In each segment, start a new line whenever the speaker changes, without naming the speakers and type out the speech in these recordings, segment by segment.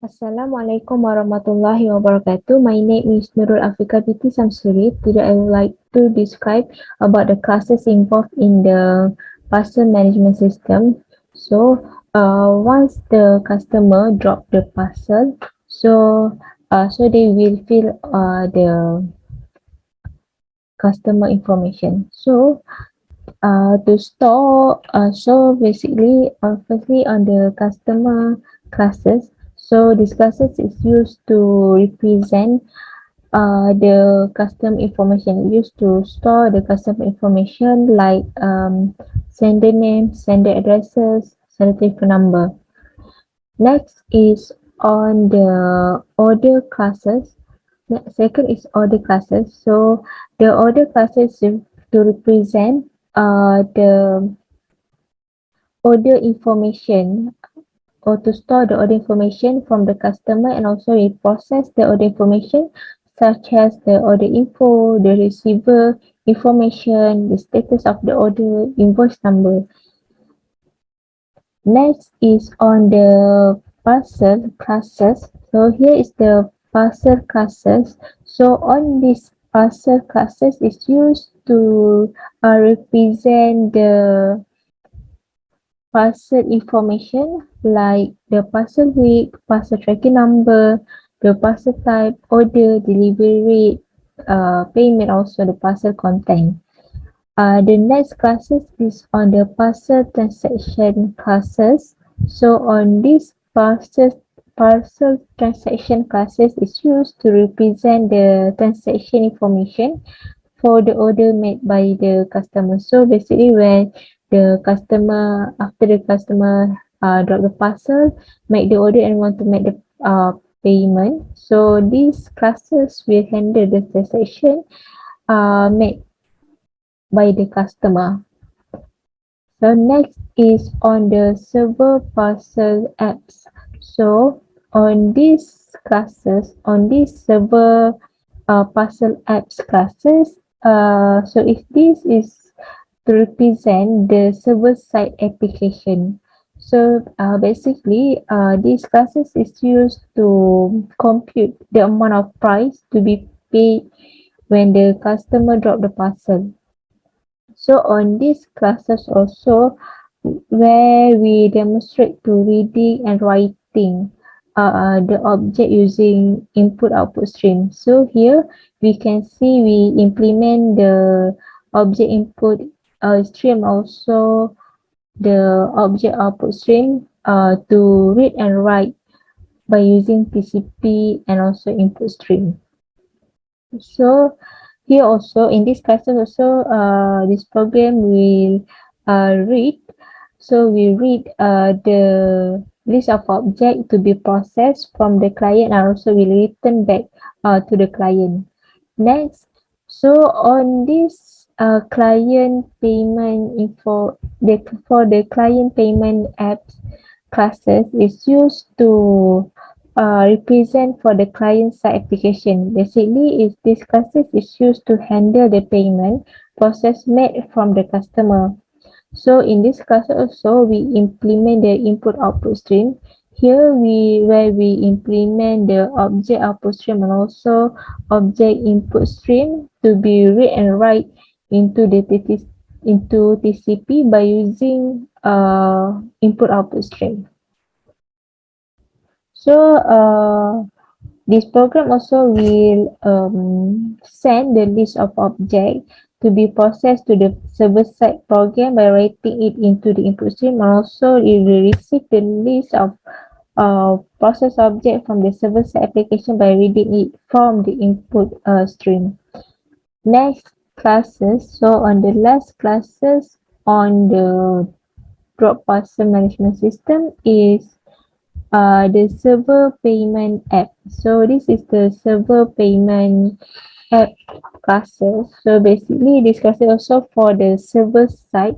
Assalamualaikum warahmatullahi wabarakatuh. My name is NURUL AFIQAH binti SAMSURI. Today I would like to describe about the classes involved in the parcel management system. Once the customer drop the parcel, so they will fill the customer information. To store, firstly on the customer classes. So these classes is used to represent the customer information, used to store the customer information like sender name, sender addresses, sender telephone number. Next is on the order classes. Second is order classes. So the order classes to represent the order information or to store the order information from the customer, and also we process the order information such as the order info, the receiver information, the status of the order, invoice number. Next is on the parcel classes. So here is the parcel classes. So on this parcel classes is used to represent the parcel information like the parcel weight, parcel tracking number, the parcel type, order, delivery, payment, also the parcel content. The next classes is on the parcel transaction classes. So on this parcel transaction classes is used to represent the transaction information for the order made by the customer. So basically when after the customer drop the parcel, make the order and want to make the payment. So these classes will handle the transaction made by the customer. So next is on the server parcel apps. So on these classes, on these server parcel apps classes, so if this is to represent the server side application. So basically, these classes is used to compute the amount of price to be paid when the customer drop the parcel. So on these classes also, where we demonstrate to reading and writing the object using input output stream. So here we can see we implement the object input stream, also the object output stream to read and write by using TCP and also input stream. So here also in this classes also this program will read. So we read the list of object to be processed from the client and also will return back to the client. Next, so on this client payment info, for the client payment apps classes is used to represent for the client side application. Basically, is this classes is used to handle the payment process made from the customer. So in this class also we implement the input output stream. Here where we implement the object output stream and also object input stream to be read and write into the TCP by using input output stream. So this program also will send the list of objects to be processed to the server-side program by writing it into the input stream. Also, it will receive the list of process object from the server-side application by reading it from the input stream. Next classes. So on the last classes on the drop parcel management system is the server payment app. So this is the server payment app classes. So basically this class is also for the server side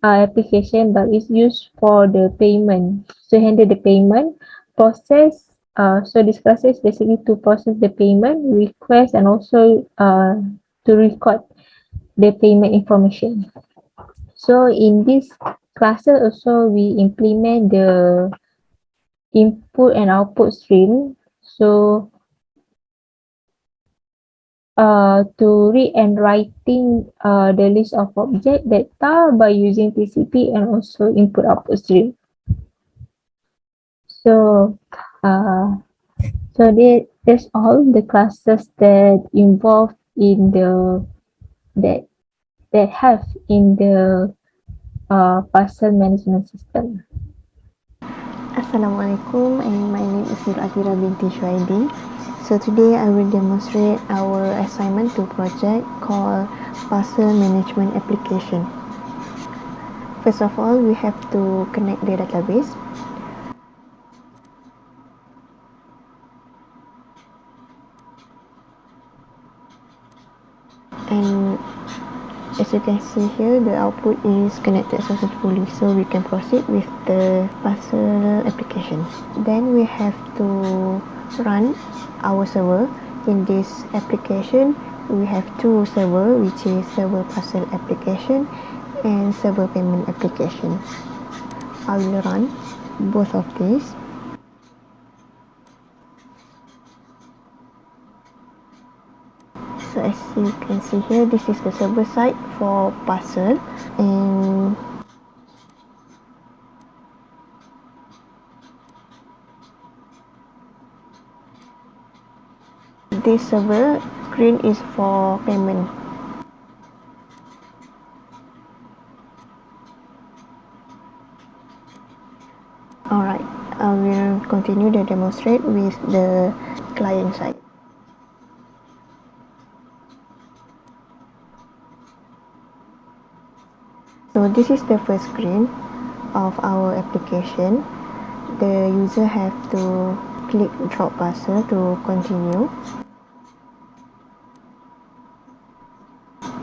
application, but it's used for the payment. So handle the payment process. So this class is basically to process the payment request and also to record the payment information. So in this classes also we implement the input and output stream. So to read and writing the list of object data by using TCP and also input output stream. So that's all the classes that involved in the that have in the parcel management system.
Assalamualaikum, and my name is Athirah binti Shuhaidi. So today I will demonstrate our assignment to project called Parcel Management Application. First of all, we have to connect the database. And as you can see here, the output is connected successfully, so we can proceed with the parcel application. Then we have to run our server. In this application, we have two servers, which is server parcel application and server payment application. I will run both of these. So as you can see here, this is the server side for parcel, and this server screen is for payment. Alright, I will continue to demonstrate with the client side. So this is the first screen of our application. The user have to click drop parcel to continue.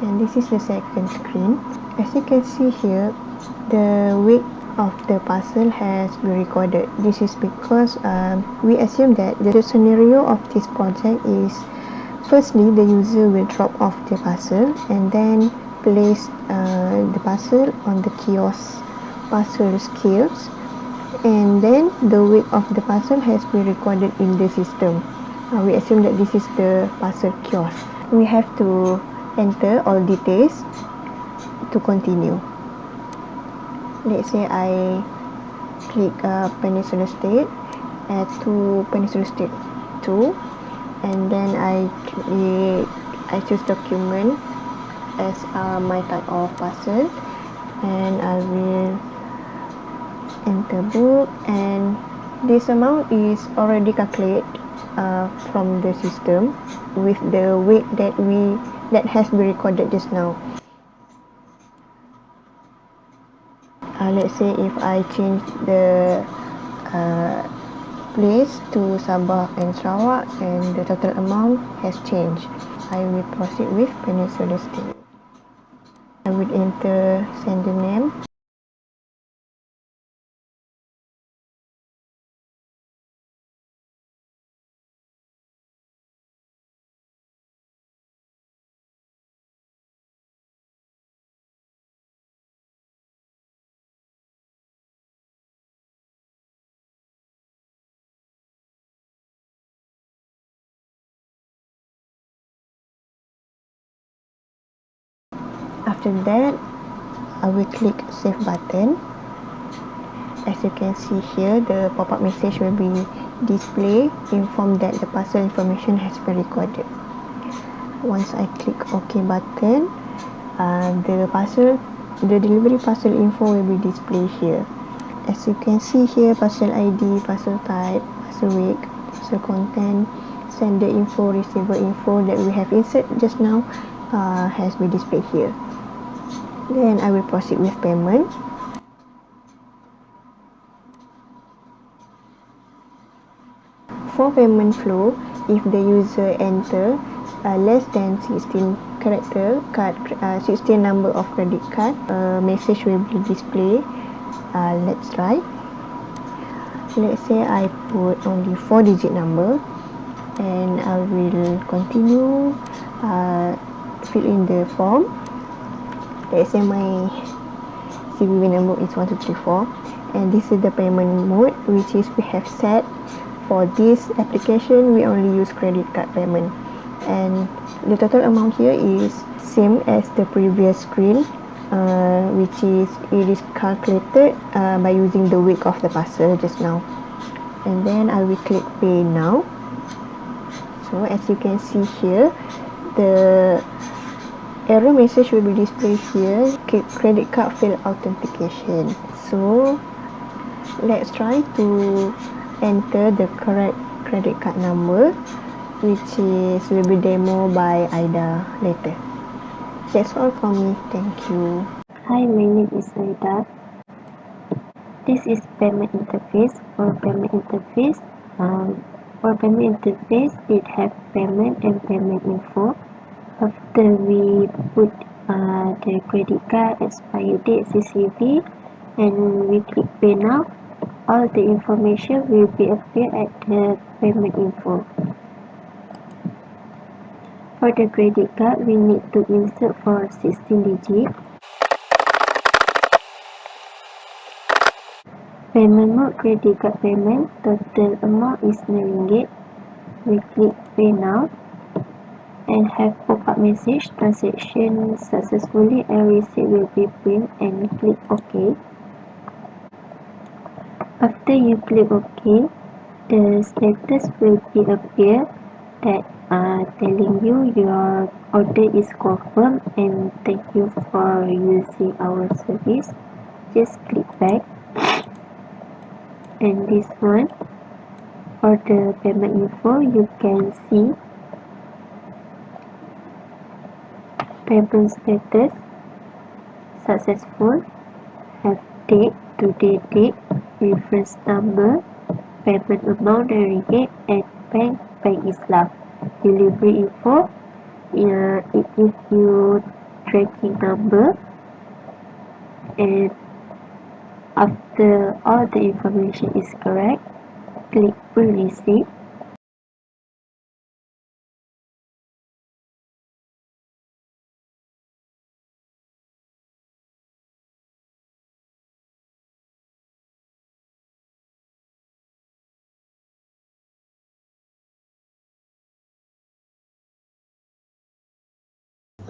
And this is the second screen. As you can see here, the weight of the parcel has been recorded. This is because we assume that the scenario of this project is, firstly, the user will drop off the parcel and then place the parcel on the kiosk parcel scales, and then the weight of the parcel has been recorded in the system. We assume that this is the parcel kiosk. We have to enter all details to continue. Let's say I click Peninsula State, add to Peninsula State 2, and then I choose document as my type of parcel, and I will enter book, and this amount is already calculated from the system with the weight that has been recorded just now. Let's say if I change the place to Sabah and Sarawak, and the total amount has changed, I will proceed with Peninsula State. I will enter sender name. After that, I will click save button. As you can see here, the pop-up message will be displayed, inform that the parcel information has been recorded. Once I click OK button, the delivery parcel info will be displayed here. As you can see here, parcel ID, parcel type, parcel weight, parcel content, sender info, receiver info that we have inserted just now has been displayed here. Then I will proceed with payment. For payment flow, if the user enter less than 16 character card, 16 number of credit card, message will be displayed. Let's try. Let's say I put only 4-digit number, and I will continue fill in the form. Let's say my CVV number is 1234, and this is the payment mode, which is we have set for this application we only use credit card payment, and the total amount here is same as the previous screen, which is it is calculated by using the weight of the parcel just now. And then I will click pay now. So as you can see here, the error message will be displayed here, credit card failed authentication. So let's try to enter the correct credit card number, which will be demo by AIDA later. That's all from me. Thank you.
Hi, my name is AIDA. This is payment interface. For payment interface, it have payment and payment info. After we put the credit card, expiry date, CCV, and we click pay now, all the information will be appear at the payment info. For the credit card, we need to insert for 16 digit. Payment mode, credit card payment, total amount is RM9. We click pay now and have pop-up message, transaction successfully and receipt will be print, and click OK. After you click OK, the status will be appear that telling you your order is confirmed and thank you for using our service. Just click back, and this one for the payment info, you can see payment status successful, have date, today date, reference number, payment amount and ringgit, and bank Islam. Delivery info, it gives you tracking number, and after all the information is correct, click print receipt.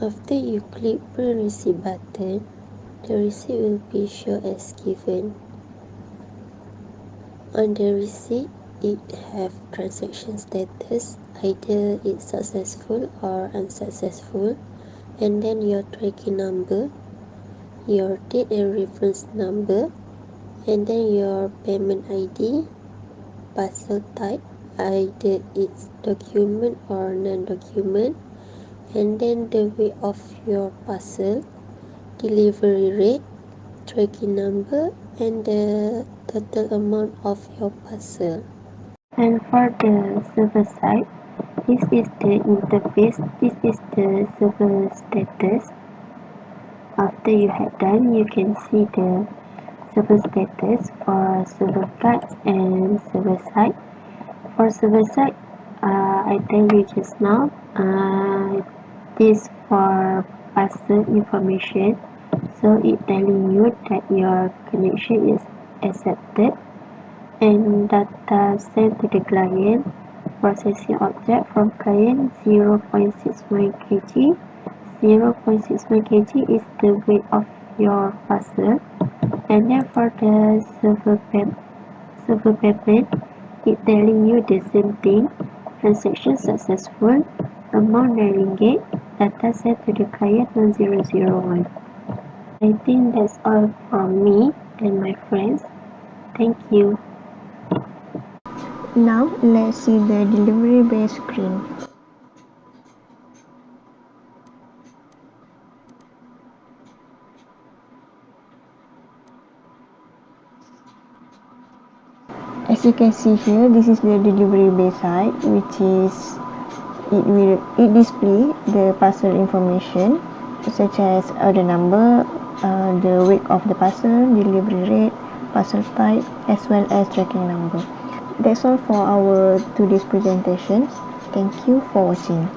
After you click print receipt button, the receipt will be shown as given. On the receipt, it have transaction status, either it's successful or unsuccessful, and then your tracking number, your date and reference number, and then your payment ID, parcel type, either it's document or non-document, and then the weight of your parcel, delivery rate, tracking number, and the total amount of your parcel. And for the server side, this is the interface, this is the server status. After you have done, you can see the server status for server cards and server side. For server side, I tell you just now, this for parcel information, so it telling you that your connection is accepted, and data sent to the client, processing object from client 0.61 kg. 0.61 kg is the weight of your parcel. And then for the server payment, it telling you the same thing, transaction successful, amount ringgit, data sent to the client 1001. I think that's all from me and my friends. Thank you.
Now let's see the delivery base screen. As you can see here, this is the delivery base site, which is it display the parcel information such as order number, the weight of the parcel, delivery rate, parcel type, as well as tracking number. That's all for our today's presentation. Thank you for watching.